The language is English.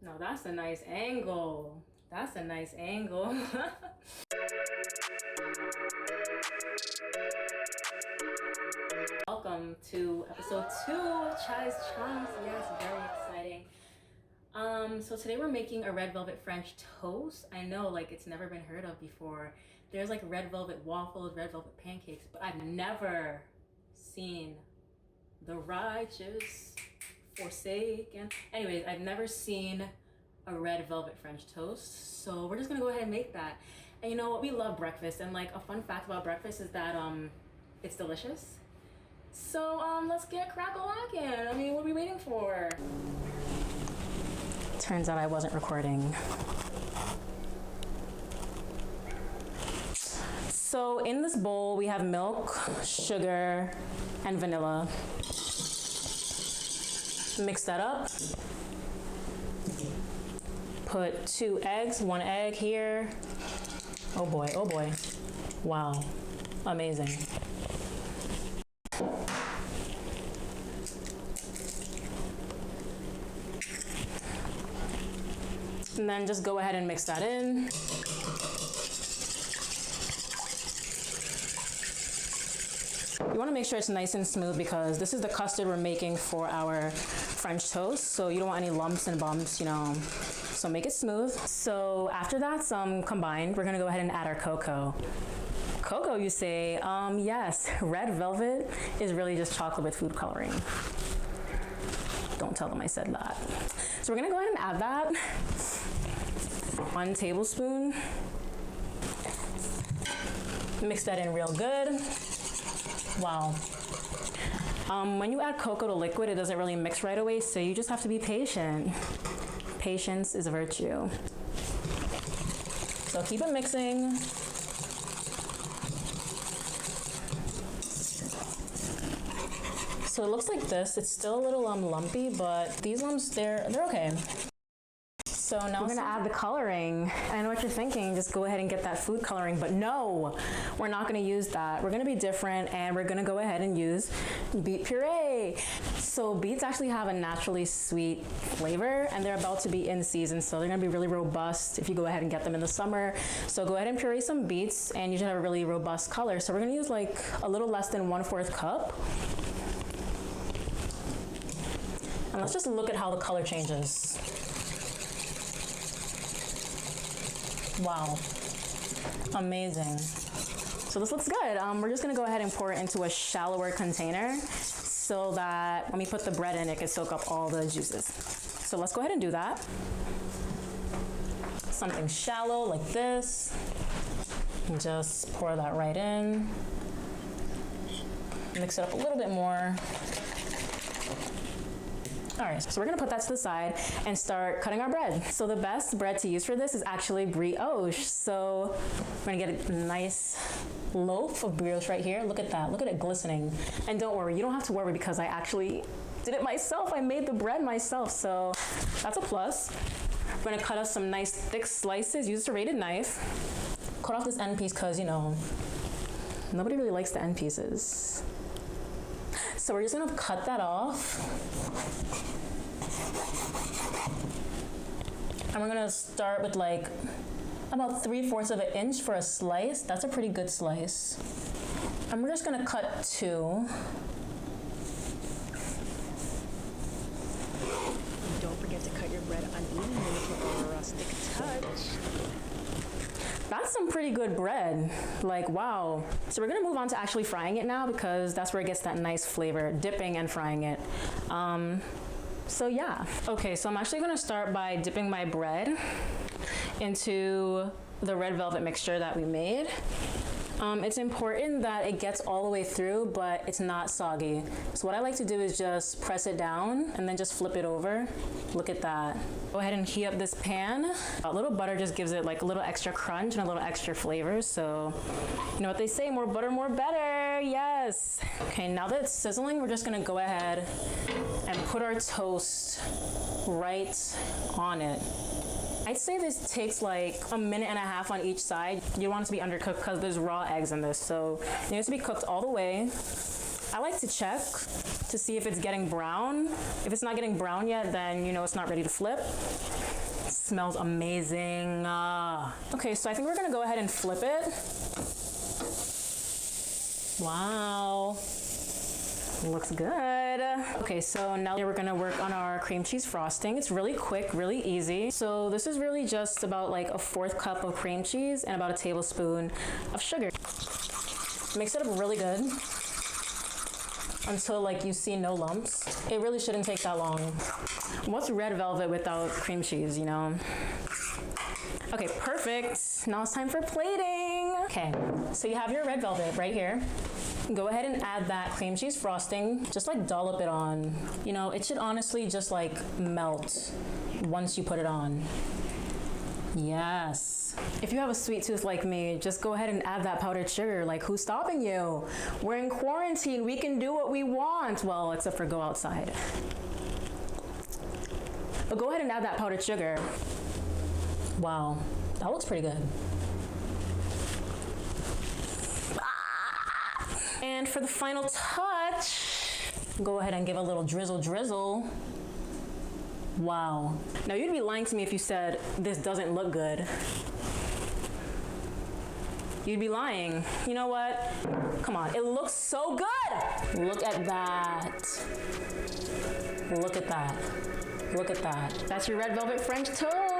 No, that's a nice angle. That's a nice angle. Welcome to episode 2 of Chai's Chomps. Yes, very exciting. So today we're making a red velvet French toast. I know, like, it's never been heard of before. There's like red velvet waffles, red velvet pancakes, but I've never seen the righteous forsaken. Anyways, I've never seen a red velvet French toast, so we're just gonna go ahead and make that. And you know what, we love breakfast, and like a fun fact about breakfast is that it's delicious. So let's get crack-a-lackin'. I mean, what are we waiting for? Turns out I wasn't recording. So in this bowl we have milk, sugar, and vanilla. Mix that up. Put 2 eggs, 1 egg here. Oh boy, oh boy. Wow, amazing. And then just go ahead and mix that in. You want to make sure it's nice and smooth because this is the custard we're making for our French toast, so you don't want any lumps and bumps, you know, so make it smooth. So after that's combined, we're gonna go ahead and add our cocoa. Cocoa, you say? Yes, red velvet is really just chocolate with food coloring. Don't tell them I said that. So we're gonna go ahead and add that. 1 tablespoon. Mix that in real good. Wow. When you add cocoa to liquid, it doesn't really mix right away, so you just have to be patient. Patience is a virtue. So keep it mixing. So it looks like this. It's still a little lumpy, but these lumps, they're okay. So now we're gonna add the coloring. I know what you're thinking, just go ahead and get that food coloring, but no, we're not gonna use that. We're gonna be different and we're gonna go ahead and use beet puree. So beets actually have a naturally sweet flavor and they're about to be in season, so they're gonna be really robust if you go ahead and get them in the summer. So go ahead and puree some beets and you should have a really robust color. So we're gonna use like a little less than 1/4 cup. And let's just look at how the color changes. Wow, amazing. So this looks good. We're just gonna go ahead and pour it into a shallower container so that when we put the bread in, it can soak up all the juices. So let's go ahead and do that. Something shallow like this. And just pour that right in. Mix it up a little bit more. All right, so we're gonna put that to the side and start cutting our bread. So the best bread to use for this is actually brioche. So we're gonna get a nice loaf of brioche right here. Look at that, look at it glistening. And don't worry, you don't have to worry because I actually did it myself. I made the bread myself, so that's a plus. We're gonna cut us some nice thick slices, use a serrated knife. Cut off this end piece because, you know, nobody really likes the end pieces. So we're just gonna cut that off. And we're gonna start with like about 3/4 of an inch for a slice. That's a pretty good slice. And we're just gonna cut 2. Don't forget to cut your bread unevenly for a rustic touch. That's some pretty good bread. Like, wow. So we're gonna move on to actually frying it now because that's where it gets that nice flavor, dipping and frying it. So yeah. Okay, so I'm actually gonna start by dipping my bread into the red velvet mixture that we made. It's important that it gets all the way through, but it's not soggy. So what I like to do is just press it down and then just flip it over. Look at that. Go ahead and heat up this pan. A little butter just gives it like a little extra crunch and a little extra flavor. So you know what they say, more butter, more better. Yes. Okay, now that it's sizzling, we're just gonna go ahead and put our toast right on it. I'd say this takes like 1.5 minutes on each side. You don't want it to be undercooked because there's raw eggs in this, so it needs to be cooked all the way. I like to check to see if it's getting brown. If it's not getting brown yet, then you know it's not ready to flip. Smells amazing. Okay, so I think we're gonna go ahead and flip it. Wow. Looks good. Okay, so now we're gonna work on our cream cheese frosting. It's really quick, really easy. So this is really just about like a 1/4 cup of cream cheese and about a tablespoon of sugar. Mix it up really good until like you see no lumps. It really shouldn't take that long. What's red velvet without cream cheese, you know? Okay, perfect. Now it's time for plating. Okay, so you have your red velvet right here. Go ahead and add that cream cheese frosting. Just like dollop it on. You know, it should honestly just like melt once you put it on. Yes. If you have a sweet tooth like me, just go ahead and add that powdered sugar. Like, who's stopping you? We're in quarantine. We can do what we want. Well, except for go outside. But go ahead and add that powdered sugar. Wow, that looks pretty good. And for the final touch, go ahead and give a little drizzle. Wow. Now you'd be lying to me if you said this doesn't look good. You'd be lying. You know what? Come on, it looks so good. Look at that. Look at that. Look at that. That's your red velvet French toast.